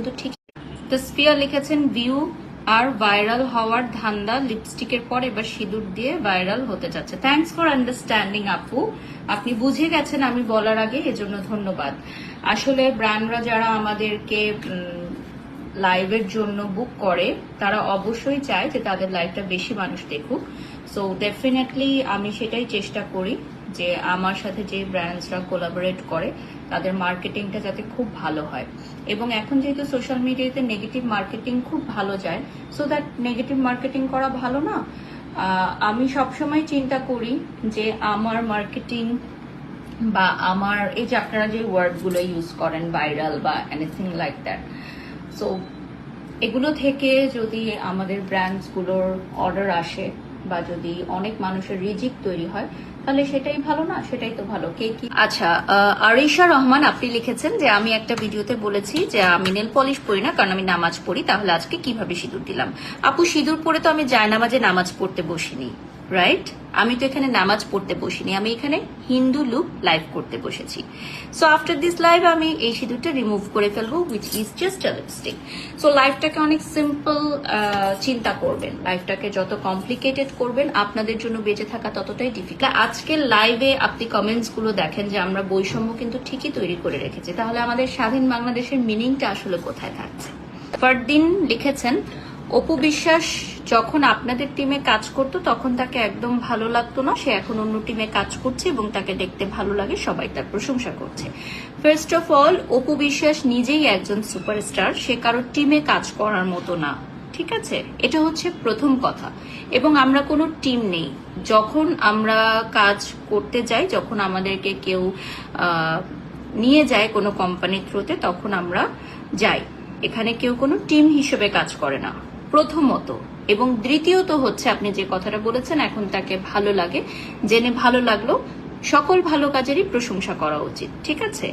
কিন্তু ঠিক। তসফিয়া লিখেছেন ভিউ আর ভাইরাল হওয়ার ধান্দা, লিপস্টিকের পর এবার সিঁদুর দিয়ে ভাইরাল হতে যাচ্ছে। থ্যাঙ্কস ফর আন্ডারস্ট্যান্ডিং আপু, আপনি বুঝে গেছেন আমি বলার আগে, এজন্য ধন্যবাদ। আসলে ব্র্যান্ডরা যারা আমাদেরকে লাইভের জন্য বুক করে তারা অবশ্যই চায় যে তাদের লাইভটা বেশি মানুষ দেখুক। সো ডেফিনেটলি আমি সেটাই চেষ্টা করি যে আমার সাথে যে ব্র্যান্ডসরা কোলাবোরেট করে তাদের মার্কেটিংটা যাতে খুব ভালো হয়। এবং এখন যেহেতু সোশ্যাল মিডিয়াতে নেগেটিভ মার্কেটিং খুব ভালো যায়, সো দ্যাট নেগেটিভ মার্কেটিং করা ভালো না। আমি সবসময় চিন্তা করি যে আমার মার্কেটিং বা আমার এই যে আপনারা যে ওয়ার্ডগুলো ইউজ করেন ভাইরাল বা এনিথিং লাইক দ্যাট, সো এগুলো থেকে যদি আমাদের ব্র্যান্ডসগুলোর অর্ডার আসে বা যদি অনেক মানুষের রিজিক তৈরি হয় তাহলে সেটাই ভালো না? সেটাই তো ভালো। কে কি আচ্ছা, আরিশা রহমান আপনি লিখেছেন যে আমি একটা ভিডিওতে বলেছি যে আমি নেল পলিশ পরি না কারণ আমি নামাজ পড়ি, তাহলে আজকে কিভাবে সিঁদুর দিলাম? আপু সিঁদুর পরে তো আমি জায়নামাজে নামাজ পড়তে বসিনি, রাইট? আমি তো এখানে নামাজ পড়তে বসিনি, আমি এখানে হিন্দু লুক লাইভ করতে বসেছি। সো আফটার দিস লাইভ আমি এই সিঁদুরটা রিমুভ করে ফেলবো, which is just a lipstick. So লাইফটাকে অনেক সিম্পল চিন্তা করবেন, লাইফটাকে যত কমপ্লিকেটেড করবেন আপনাদের জন্য বেঁচে থাকা ততটাই ডিফিকাল্ট। আজকের লাইভে আপনি কমেন্টস গুলো দেখেন যে আমরা বৈষম্য কিন্তু ঠিকই তৈরি করে রেখেছি, তাহলে আমাদের স্বাধীন বাংলাদেশের মিনিংটা আসলে কোথায় থাকছে? ফারদিন লিখেছেন অপু বিশ্বাস যখন আপনাদের টিমে কাজ করতো তখন তাকে একদম ভালো লাগতো না, সে এখন অন্য টিমে কাজ করছে এবং তাকে দেখতে ভালো লাগে, সবাই তার প্রশংসা করছে। First of all Apu Biswas নিজেই একজন সুপারস্টার, সে কারো টিমে কাজ করার মতো না, ঠিক আছে? এটা হচ্ছে প্রথম কথা। এবং আমরা কোনো টিম নেই, যখন আমরা কাজ করতে যাই, যখন আমাদেরকে কেউ নিয়ে যায় কোনো কোম্পানির থ্রুতে, তখন আমরা যাই, এখানে কেউ কোনো টিম হিসেবে কাজ করে না, প্রথমত। এবং দ্বিতীয়ত হচ্ছে আপনি যে কথাটা বলেছেন এখন তাকে ভালো লাগে, জেনে ভালো লাগলো। সকল ভালো কাজেরই প্রশংসা করা উচিত, ঠিক আছে?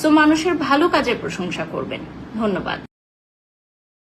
সো মানুষের ভালো কাজের প্রশংসা করবেন। ধন্যবাদ।